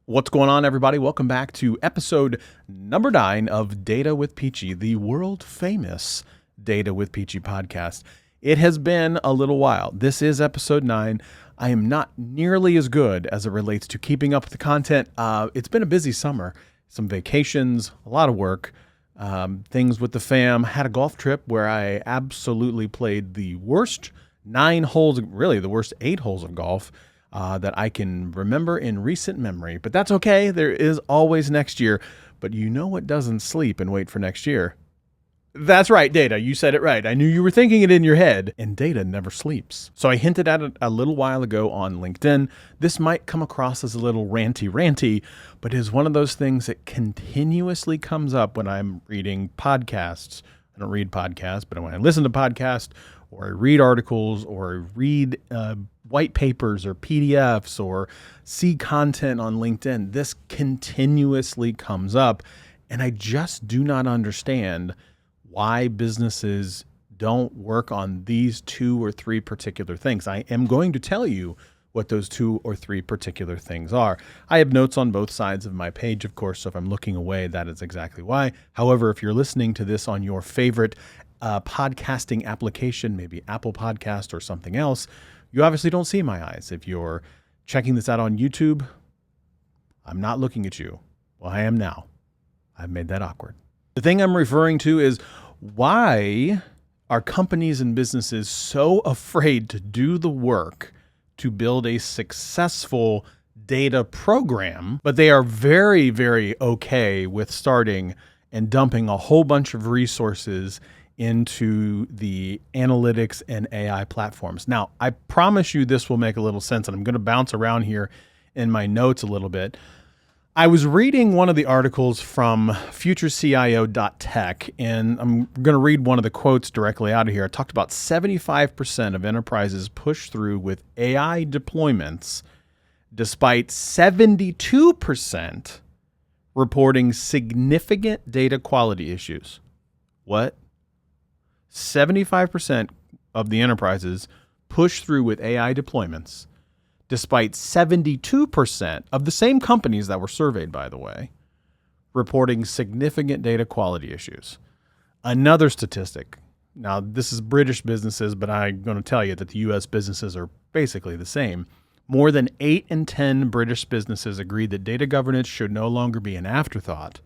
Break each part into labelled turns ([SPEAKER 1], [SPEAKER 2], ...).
[SPEAKER 1] What's going on, everybody? Welcome back to episode number 9 of Data with Peachey, the world famous Data with Peachey podcast. It has been a little while. This is episode 9. I am not nearly as good as it relates to keeping up with the content. It's been a busy summer, some vacations, a lot of work, things with the fam. Had a golf trip where I absolutely played the worst 9 holes, really the worst 8 holes of golf that I can remember in recent memory. But that's okay. There is always next year. But you know what doesn't sleep and wait for next year? That's right, Data. You said it right. I knew you were thinking it in your head. And Data never sleeps. So I hinted at it a little while ago on LinkedIn. This might come across as a little ranty, but is one of those things that continuously comes up when I'm reading podcasts. I don't read podcasts, but when I listen to podcasts, or I read articles, or I read white papers or PDFs, or see content on LinkedIn, this continuously comes up. And I just do not understand why businesses don't work on these 2 or 3 particular things. I am going to tell you what those 2 or 3 particular things are. I have notes on both sides of my page, of course, so if I'm looking away, that is exactly why. However, if you're listening to this on your favorite podcasting application, maybe Apple Podcast or something else, you obviously don't see my eyes. If you're checking this out on YouTube, I'm not looking at you. Well, I am now. I've made that awkward. The thing I'm referring to is, why are companies and businesses so afraid to do the work to build a successful data program, but they are very, very okay with starting and dumping a whole bunch of resources into the analytics and AI platforms? Now, I promise you this will make a little sense, and I'm going to bounce around here in my notes a little bit. I was reading one of the articles from futurecio.tech, and I'm going to read one of the quotes directly out of here. It talked about 75% of enterprises push through with AI deployments, despite 72% reporting significant data quality issues. What? 75% of the enterprises push through with AI deployments, despite 72% of the same companies that were surveyed, by the way, reporting significant data quality issues. Another statistic. Now, this is British businesses, but I'm going to tell you that the U.S. businesses are basically the same. More than 8 in 10 British businesses agreed that data governance should no longer be an afterthought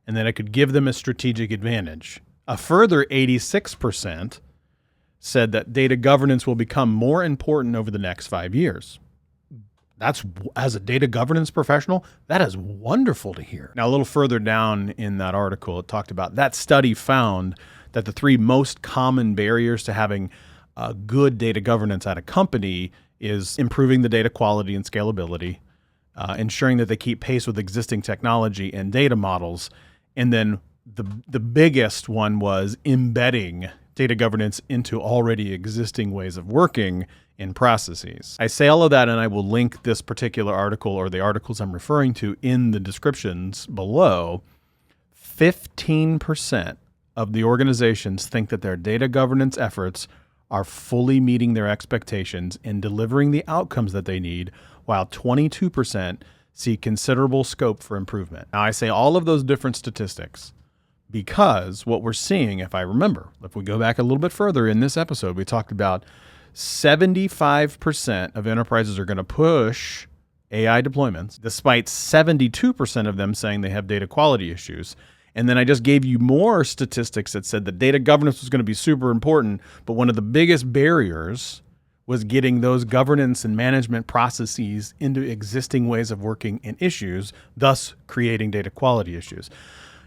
[SPEAKER 1] and that it could give them a strategic advantage. A further 86% said that data governance will become more important over the next 5 years. That's, as a data governance professional, that is wonderful to hear. Now, a little further down in that article, it talked about that study found that the 3 most common barriers to having good data governance at a company is improving the data quality and scalability, ensuring that they keep pace with existing technology and data models, and then the biggest one was embedding data governance into already existing ways of working in processes. I say all of that, and I will link this particular article or the articles I'm referring to in the descriptions below. 15% of the organizations think that their data governance efforts are fully meeting their expectations and delivering the outcomes that they need, while 22% see considerable scope for improvement. Now, I say all of those different statistics because what we're seeing, if I remember, if we go back a little bit further in this episode, we talked about 75% of enterprises are going to push AI deployments, despite 72% of them saying they have data quality issues. And then I just gave you more statistics that said that data governance was going to be super important, but one of the biggest barriers was getting those governance and management processes into existing ways of working and issues, thus creating data quality issues.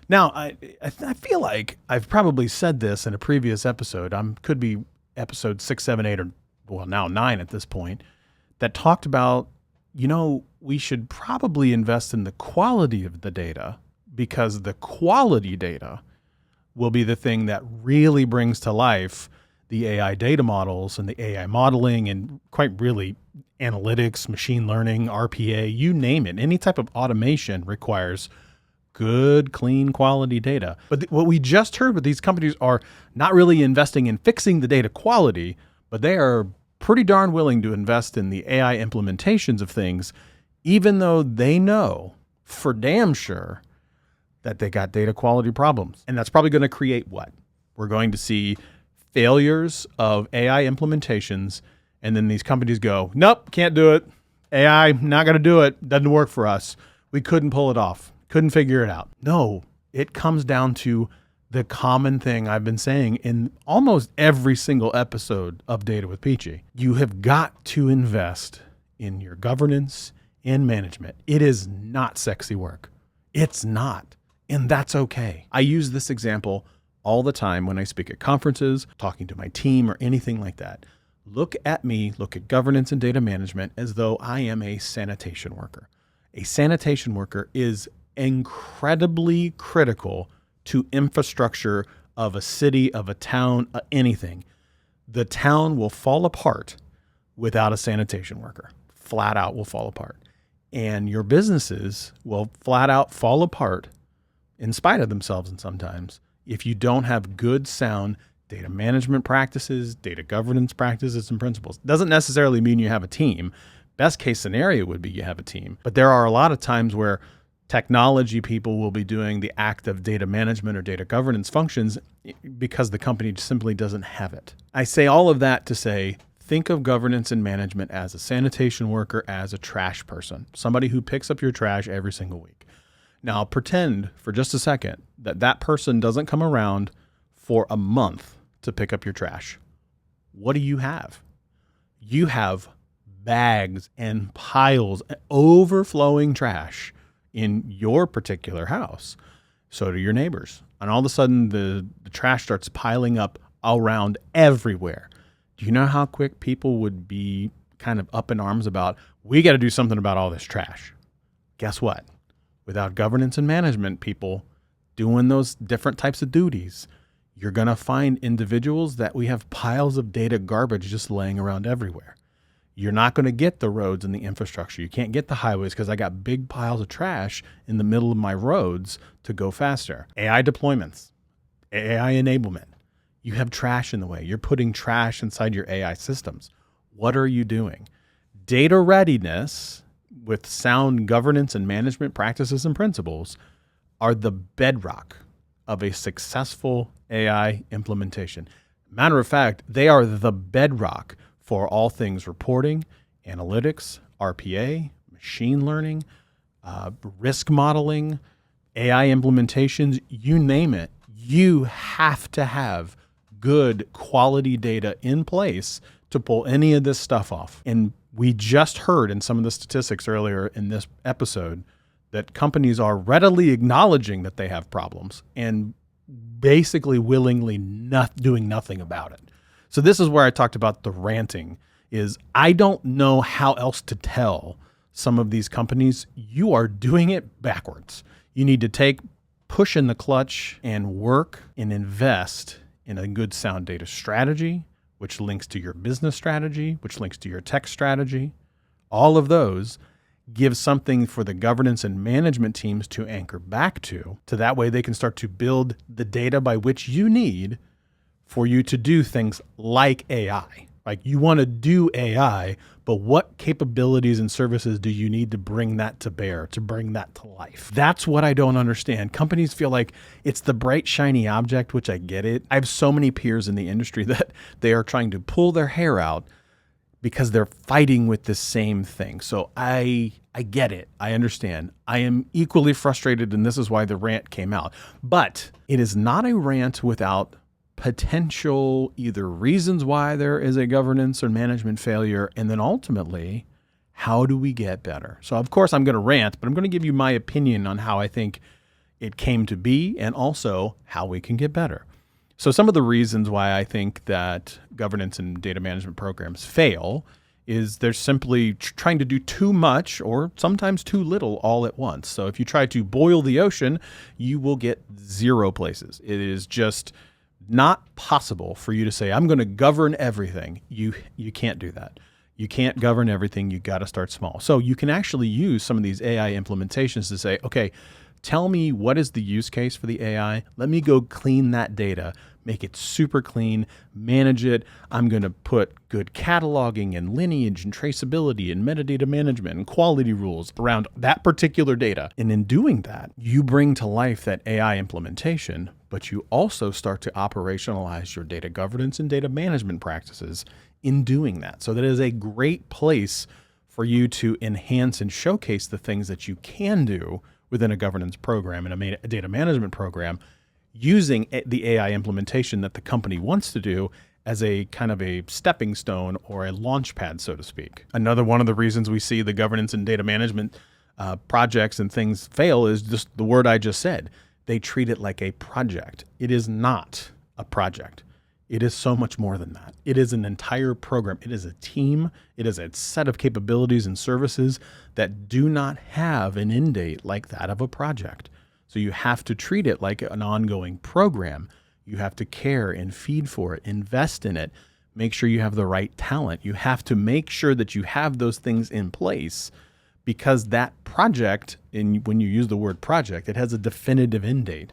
[SPEAKER 1] Now, I feel like I've probably said this in a previous episode. Could be episode 6, 7, 8, or well, now 9 at this point, that talked about, we should probably invest in the quality of the data, because the quality data will be the thing that really brings to life the AI data models and the AI modeling and quite really analytics, machine learning, RPA, you name it. Any type of automation requires good, clean, quality data. But what we just heard with these companies are not really investing in fixing the data quality, but they are pretty darn willing to invest in the AI implementations of things even though they know for damn sure that they got data quality problems. And that's probably going to create what? We're going to see failures of AI implementations, and then these companies go, nope, can't do it. AI, not going to do it. Doesn't work for us. We couldn't pull it off. Couldn't figure it out. No, it comes down to the common thing I've been saying in almost every single episode of Data with Peachey. You have got to invest in your governance and management. It is not sexy work. It's not. And that's okay. I use this example all the time when I speak at conferences, talking to my team, or anything like that. Look at me, look at governance and data management as though I am a sanitation worker. A sanitation worker is incredibly critical to infrastructure of a city, of a town, anything. The town will fall apart without a sanitation worker. Flat out will fall apart. And your businesses will flat out fall apart in spite of themselves, and sometimes, if you don't have good, sound data management practices, data governance practices and principles. Doesn't necessarily mean you have a team. Best case scenario would be you have a team. But there are a lot of times where technology people will be doing the active data management or data governance functions because the company simply doesn't have it. I say all of that to say, think of governance and management as a sanitation worker, as a trash person, somebody who picks up your trash every single week. Now, pretend for just a second that that person doesn't come around for a month to pick up your trash. What do you have? You have bags and piles, overflowing trash in your particular house. So do your neighbors. And all of a sudden, the trash starts piling up around everywhere. Do you know how quick people would be kind of up in arms about, we got to do something about all this trash? Guess what? Without governance and management people doing those different types of duties, you're going to find individuals that we have piles of data garbage just laying around everywhere. You're not going to get the roads and the infrastructure. You can't get the highways because I got big piles of trash in the middle of my roads to go faster. AI deployments, AI enablement. You have trash in the way. You're putting trash inside your AI systems. What are you doing? Data readiness with sound governance and management practices and principles are the bedrock of a successful AI implementation. Matter of fact, they are the bedrock for all things reporting, analytics, RPA, machine learning, risk modeling, AI implementations, you name it. You have to have good quality data in place to pull any of this stuff off. And we just heard in some of the statistics earlier in this episode that companies are readily acknowledging that they have problems and basically willingly not doing nothing about it. So this is where I talked about the ranting is I don't know how else to tell some of these companies you are doing it backwards. You need to push in the clutch and work and invest in a good sound data strategy, which links to your business strategy, which links to your tech strategy. All of those give something for the governance and management teams to anchor back to that way they can start to build the data by which you need for you to do things like AI. Like you want to do AI, but what capabilities and services do you need to bring that to bear, to bring that to life? That's what I don't understand. Companies feel like it's the bright, shiny object, which I get it. I have so many peers in the industry that they are trying to pull their hair out because they're fighting with the same thing. So I get it. I understand. I am equally frustrated, and this is why the rant came out. But it is not a rant without potential either reasons why there is a governance or management failure, and then ultimately, how do we get better? So of course I'm going to rant, but I'm going to give you my opinion on how I think it came to be and also how we can get better. So some of the reasons why I think that governance and data management programs fail is they're simply trying to do too much or sometimes too little all at once. So if you try to boil the ocean, you will get zero places. It is just not possible for you to say, I'm going to govern everything. You can't do that. You can't govern everything. You got to start small. So you can actually use some of these AI implementations to say, okay, tell me what is the use case for the AI. Let me go clean that data, make it super clean, manage it. I'm going to put good cataloging and lineage and traceability and metadata management and quality rules around that particular data. And in doing that, you bring to life that AI implementation, but you also start to operationalize your data governance and data management practices in doing that. So that is a great place for you to enhance and showcase the things that you can do within a governance program and a data management program using the AI implementation that the company wants to do as a kind of a stepping stone or a launch pad, so to speak. Another one of the reasons we see the governance and data management projects and things fail is just the word I just said. They treat it like a project. It is not a project. It is so much more than that. It is an entire program. It is a team. It is a set of capabilities and services that do not have an end date like that of a project. So you have to treat it like an ongoing program. You have to care and feed for it, invest in it, make sure you have the right talent. You have to make sure that you have those things in place, because that project, and when you use the word project, it has a definitive end date.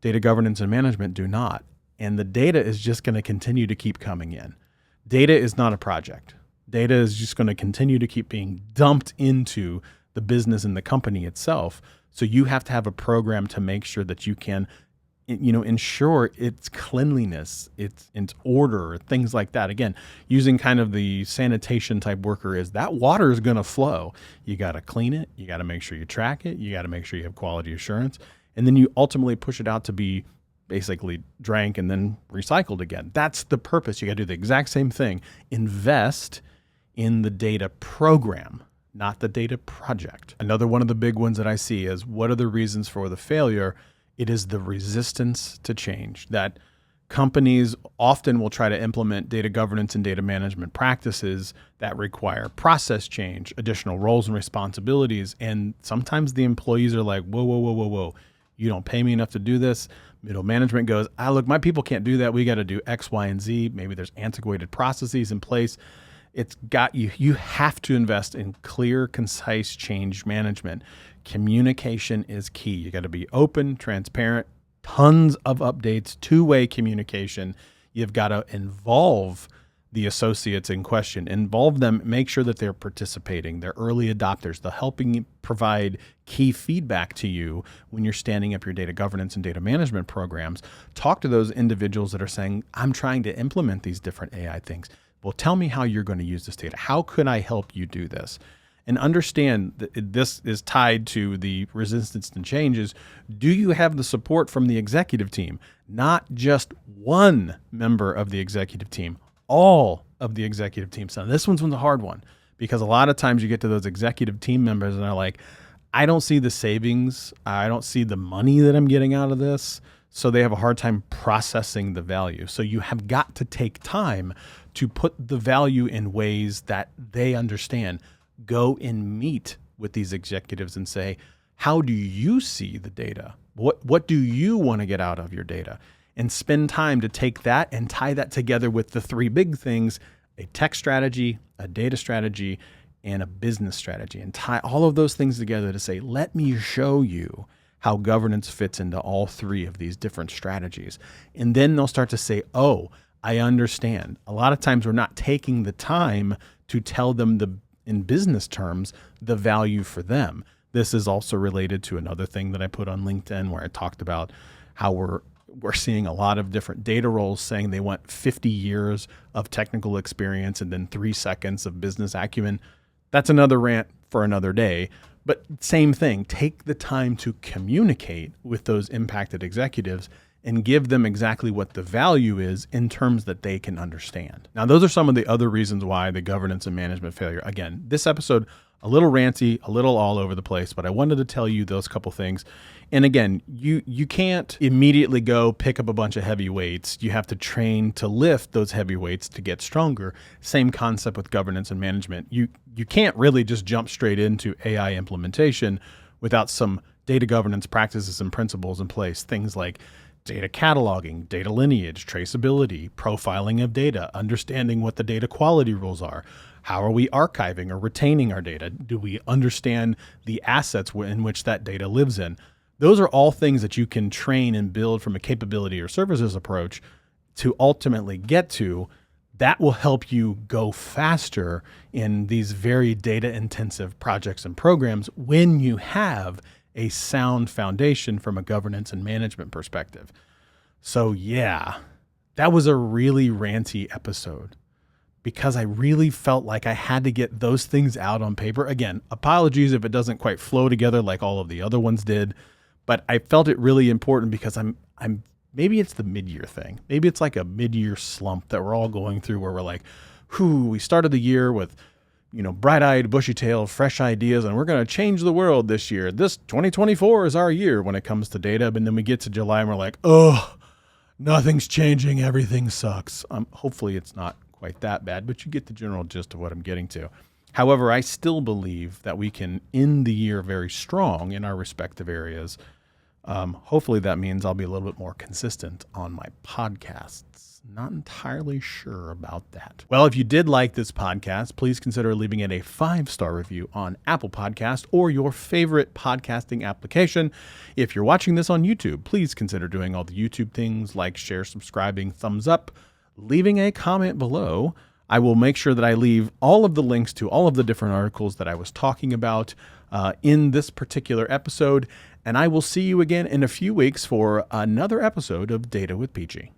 [SPEAKER 1] Data governance and management do not. And the data is just going to continue to keep coming in. Data is not a project. Data is just going to continue to keep being dumped into the business and the company itself. So you have to have a program to make sure that you can, ensure its cleanliness, its order, things like that. Again, using kind of the sanitation type worker is that water is going to flow. You got to clean it. You got to make sure you track it. You got to make sure you have quality assurance. And then you ultimately push it out to be basically drank and then recycled again. That's the purpose. You got to do the exact same thing. Invest in the data program, not the data project. Another one of the big ones that I see is, what are the reasons for the failure? It is the resistance to change. That companies often will try to implement data governance and data management practices that require process change, additional roles and responsibilities. And sometimes the employees are like, whoa. You don't pay me enough to do this. Middle management goes, look, my people can't do that. We got to do X, Y, and Z. Maybe there's antiquated processes in place. It's got you have to invest in clear, concise change management. Communication is key. You got to be open, transparent, tons of updates, two-way communication. You've got to involve the associates in question, involve them, make sure that they're participating, they're early adopters, they're helping provide key feedback to you when you're standing up your data governance and data management programs. Talk to those individuals that are saying, I'm trying to implement these different AI things. Well, tell me how you're going to use this data. How could I help you do this? And understand that this is tied to the resistance to changes. Do you have the support from the executive team? Not just one member of the executive team, all of the executive team. So this one's a hard one, because a lot of times you get to those executive team members and they're like, I don't see the savings. I don't see the money that I'm getting out of this. So they have a hard time processing the value. So you have got to take time to put the value in ways that they understand. Go and meet with these executives and say, how do you see the data? What do you want to get out of your data? And spend time to take that and tie that together with the three big things: a tech strategy, a data strategy, and a business strategy, and tie all of those things together to say, let me show you how governance fits into all three of these different strategies. And then they'll start to say, oh, I understand. A lot of times we're not taking the time to tell them in business terms, the value for them. This is also related to another thing that I put on LinkedIn, where I talked about how we're seeing a lot of different data roles saying they want 50 years of technical experience and then 3 seconds of business acumen. That's another rant for another day. But same thing, take the time to communicate with those impacted executives and give them exactly what the value is in terms that they can understand. Now, those are some of the other reasons why the governance and management failure. Again, this episode, a little ranty, a little all over the place, but I wanted to tell you those couple things. And again, you can't immediately go pick up a bunch of heavy weights. You have to train to lift those heavy weights to get stronger. Same concept with governance and management. You can't really just jump straight into AI implementation without some data governance practices and principles in place. Things like data cataloging, data lineage, traceability, profiling of data, understanding what the data quality rules are. How are we archiving or retaining our data? Do we understand the assets in which that data lives in? Those are all things that you can train and build from a capability or services approach to ultimately get to, that will help you go faster in these very data intensive projects and programs when you have a sound foundation from a governance and management perspective. So yeah, that was a really ranty episode because I really felt like I had to get those things out on paper. Again, apologies if it doesn't quite flow together like all of the other ones did, but I felt it really important because I'm maybe it's the mid-year thing. Maybe it's like a mid-year slump that we're all going through where we're like, we started the year with, bright-eyed, bushy-tailed, fresh ideas, and we're going to change the world this year. This 2024 is our year when it comes to data. And then we get to July and we're like, nothing's changing. Everything sucks. Hopefully it's not quite that bad, but you get the general gist of what I'm getting to. However, I still believe that we can end the year very strong in our respective areas. Hopefully that means I'll be a little bit more consistent on my podcasts. Not entirely sure about that. Well, if you did like this podcast, please consider leaving it a 5-star review on Apple Podcast or your favorite podcasting application. If you're watching this on YouTube, please consider doing all the YouTube things like share, subscribing, thumbs up, leaving a comment below. I will make sure that I leave all of the links to all of the different articles that I was talking about in this particular episode. And I will see you again in a few weeks for another episode of Data with Peachey.